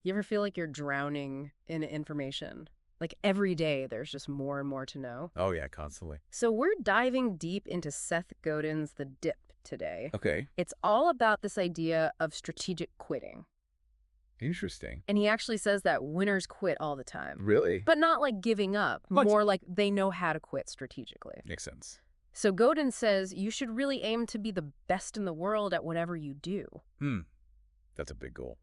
You ever feel like you're drowning in information? Like every day, there's just more and more to know. Oh, yeah, constantly. So we're diving deep into Seth Godin's The Dip today. Okay. It's all about this idea of strategic quitting. Interesting. And he actually says that winners quit all the time. Really? But not like giving up, What? more like they know how to quit strategically. Makes sense. So Godin says you should really aim to be the best in the world at whatever you do. That's a big goal.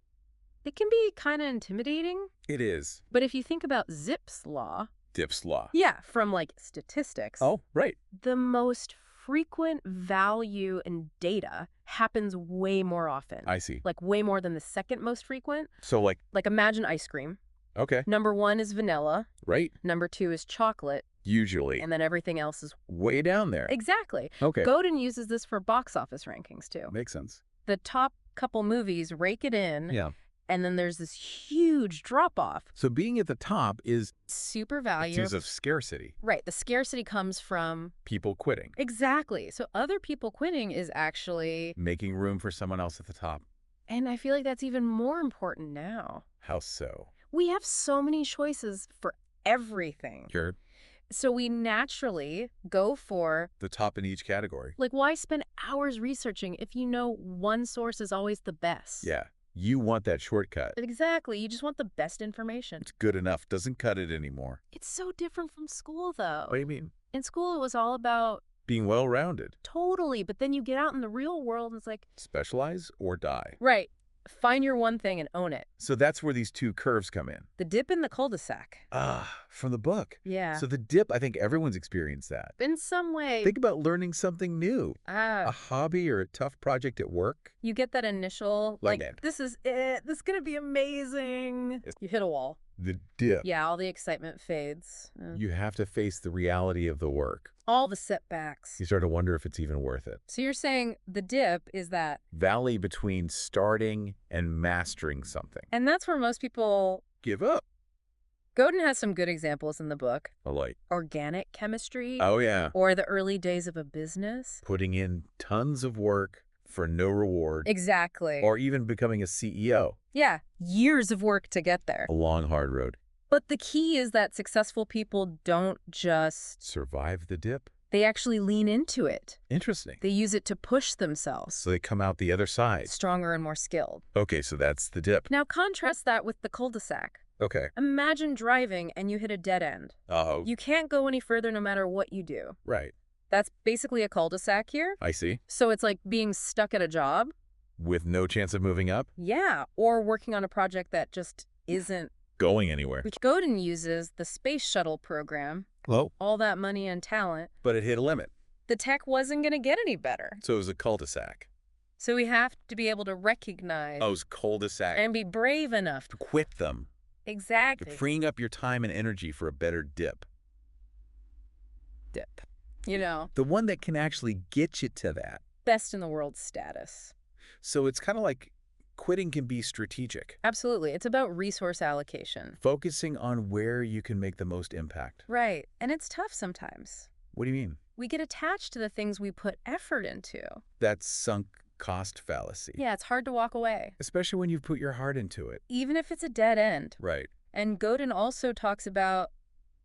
It can be kind of intimidating, It is. but if you think about Zipf's law, Dip's law. yeah, from like statistics, Oh, right. the most frequent value in data happens way more often. I see. Like way more than the second most frequent. So, like, Like imagine ice cream. okay, Number 1 is vanilla. right? Number 2 is chocolate. Usually. And then everything else is... Way down there. Exactly. Okay. Godin uses this for box office rankings too. Makes sense. The top couple movies rake it in. Yeah. And then there's this huge drop-off. So being at the top is Super value. cues of scarcity. Right. The scarcity comes from... People quitting. Exactly. So other people quitting is actually... Making room for someone else at the top. And I feel like that's even more important now. How so? We have so many choices for everything. You're So we naturally go for... the top in each category. Like, why spend hours researching if you know one source is always the best? Yeah. You want that shortcut. Exactly. You just want the best information. It's good enough. Doesn't cut it anymore. It's so different from school, though. What do you mean? In school, it was all about... Being well-rounded. Totally. But then you get out in the real world, and it's like... Specialize or die. Right. Find your one thing and own it. So that's where these two curves come in. The dip in the cul-de-sac. From the book. Yeah. So the dip, I think everyone's experienced that. In some way... Think about learning something new. A Ah, hobby or a tough project at work. you get that initial... Like Like, it. this is it. This is going to be amazing. Yes. You hit a wall. The dip. Yeah, all the excitement fades. You have to face the reality of the work. All the setbacks. You start to wonder if it's even worth it. So you're saying the dip is that... Valley between starting and mastering something. And that's where most people... Give up. Godin has some good examples in the book. Like, Organic chemistry. oh yeah, Or the early days of a business. putting in tons of work for no reward. Exactly. Or even becoming a CEO. Yeah, years of work to get there. A long, hard road. But the key is that successful people don't just... Survive the dip? They actually lean into it. Interesting. They use it to push themselves. So they come out the other side. Stronger and more skilled. Okay, so that's the dip. Now contrast that with the cul-de-sac. Okay. Imagine driving and you hit a dead end. Oh, You can't go any further no matter what you do. right. That's basically a cul-de-sac here. I see. So it's like being stuck at a job. With no chance of moving up? Yeah. Or working on a project that just isn't. Going anywhere. Which Godin uses the space shuttle program. Well, All that money and talent. but it hit a limit. The tech wasn't going to get any better. So it was a cul-de-sac. So we have to be able to recognize Oh, it was cul-de-sac. and be brave enough. Quit them. Exactly. You're freeing up your time and energy for a better dip. Dip. You know, The one that can actually get you to that. best in the world status. So it's kind of like quitting can be strategic. Absolutely. It's about resource allocation. Focusing on where you can make the most impact. Right. And it's tough sometimes. What do you mean? We get attached to the things we put effort into. That's sunk cost fallacy. Yeah, it's hard to walk away, Especially when you've put your heart into it. even if it's a dead end. Right. And Godin also talks about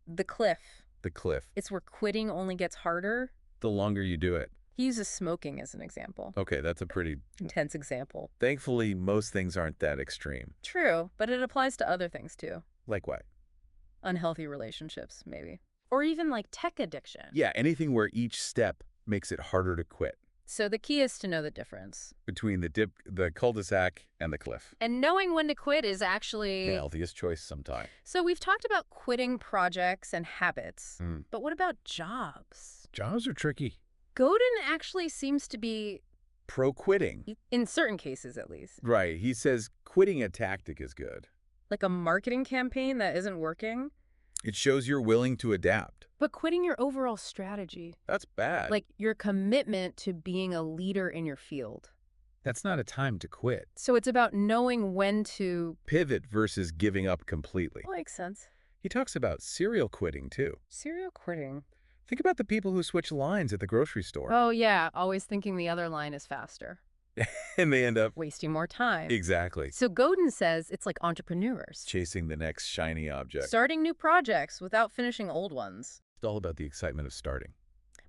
the cliff. The cliff. It's where quitting only gets harder. The longer you do it. He uses smoking as an example. Okay, that's a pretty... Intense example. Thankfully, most things aren't that extreme. True, but it applies to other things too. Like what? Unhealthy relationships, maybe. Or even like tech addiction. Yeah, anything where each step makes it harder to quit. So the key is to know the difference. Between the dip, the cul-de-sac, and the cliff. And knowing when to quit is actually... The healthiest choice sometime. So we've talked about quitting projects and habits, but what about jobs? Jobs are tricky. Godin actually seems to be, Pro-quitting. in certain cases at least, Right. He says quitting a tactic is good. like a marketing campaign that isn't working, It shows you're willing to adapt. but quitting your overall strategy, That's bad. like your commitment to being a leader in your field. That's not a time to quit. So it's about knowing when to... Pivot versus giving up completely. Well, makes sense. He talks about serial quitting, too. Serial quitting. Think about the people who switch lines at the grocery store. Oh, yeah, always thinking the other line is faster. And they end up... wasting more time. Exactly. So Godin says it's like entrepreneurs. Chasing the next shiny object. Starting new projects without finishing old ones. It's all about the excitement of starting.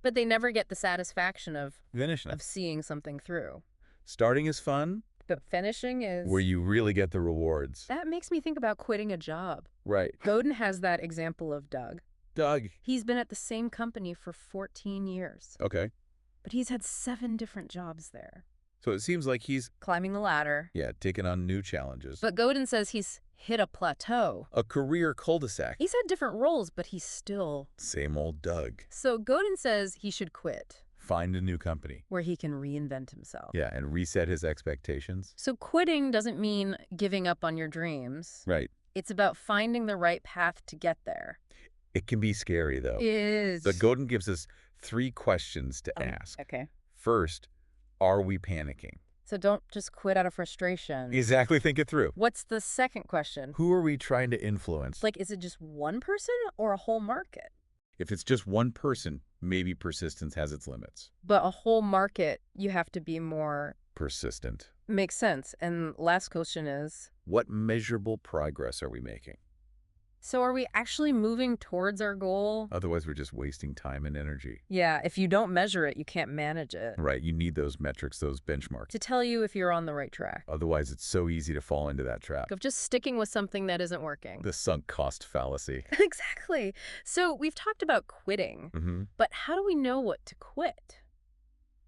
But they never get the satisfaction of Finishing. seeing something through. Starting is fun. But finishing is... where you really get the rewards. That makes me think about quitting a job. Right. Godin has that example of Doug. Doug. He's been at the same company for 14 years. Okay. But he's had 7 different jobs there. So it seems like he's... climbing the ladder. yeah, taking on new challenges. But Godin says he's hit a plateau. A career cul-de-sac. He's had different roles, but he's still... Same old Doug. So Godin says he should quit, Find a new company. where he can reinvent himself. Yeah, and reset his expectations. So quitting doesn't mean giving up on your dreams. Right. It's about finding the right path to get there. It can be scary, though. It is. But Godin gives us 3 questions to ask. Okay. First, are we panicking? So don't just quit out of frustration. Exactly. Think it through. What's the second question? Who are we trying to influence? Like, is it just one person or a whole market? If it's just one person, maybe persistence has its limits. But a whole market, you have to be more... Persistent. Makes sense. And last question is... What measurable progress are we making? so are we actually moving towards our goal? Otherwise, we're just wasting time and energy. Yeah, if you don't measure it, you can't manage it. Right. You need those metrics, those benchmarks. To tell you if you're on the right track. Otherwise, it's so easy to fall into that trap. Of just sticking with something that isn't working. The sunk cost fallacy. Exactly. So we've talked about quitting, but how do we know what to quit?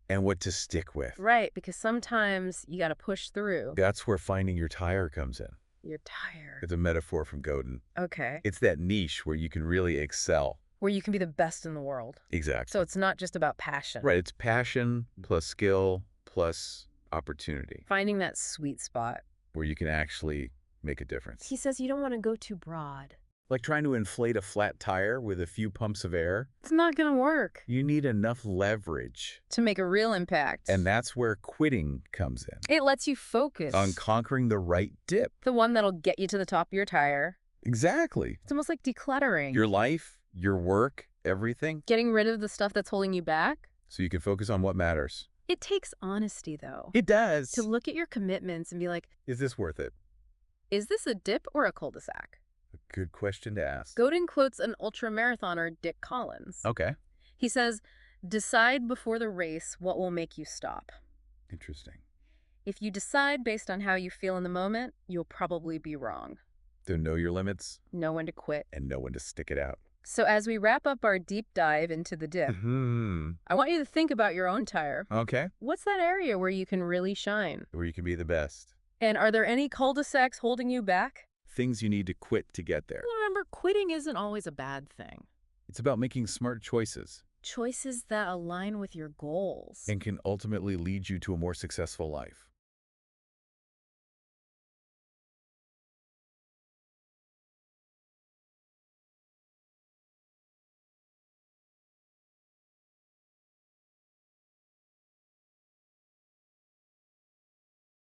And what to stick with. Right, because sometimes you got to push through. That's where finding your tire comes in. You're tired. It's a metaphor from Godin. Okay. It's that niche where you can really excel. Where you can be the best in the world. Exactly. So it's not just about passion. Right. It's passion plus skill plus opportunity. Finding that sweet spot. Where you can actually make a difference. He says you don't want to go too broad. Like trying to inflate a flat tire with a few pumps of air. It's not going to work. You need enough leverage. To make a real impact. And that's where quitting comes in. It lets you focus. On conquering the right dip. The one that'll get you to the top of your tire. Exactly. It's almost like decluttering. Your life, your work, everything. Getting rid of the stuff that's holding you back. So you can focus on what matters. It takes honesty, though. It does. To look at your commitments and be like, is this worth it? Is this a dip or a cul-de-sac? A good question to ask. Godin quotes an ultramarathoner, Dick Collins. Okay. He says, decide before the race what will make you stop. Interesting. If you decide based on how you feel in the moment, you'll probably be wrong. To know your limits. Know when to quit. And know when to stick it out. So as we wrap up our deep dive into the dip, I want you to think about your own tire. Okay. What's that area where you can really shine? Where you can be the best. And are there any cul-de-sacs holding you back? Things you need to quit to get there. Remember, quitting isn't always a bad thing. It's about making smart choices. Choices that align with your goals. And can ultimately lead you to a more successful life.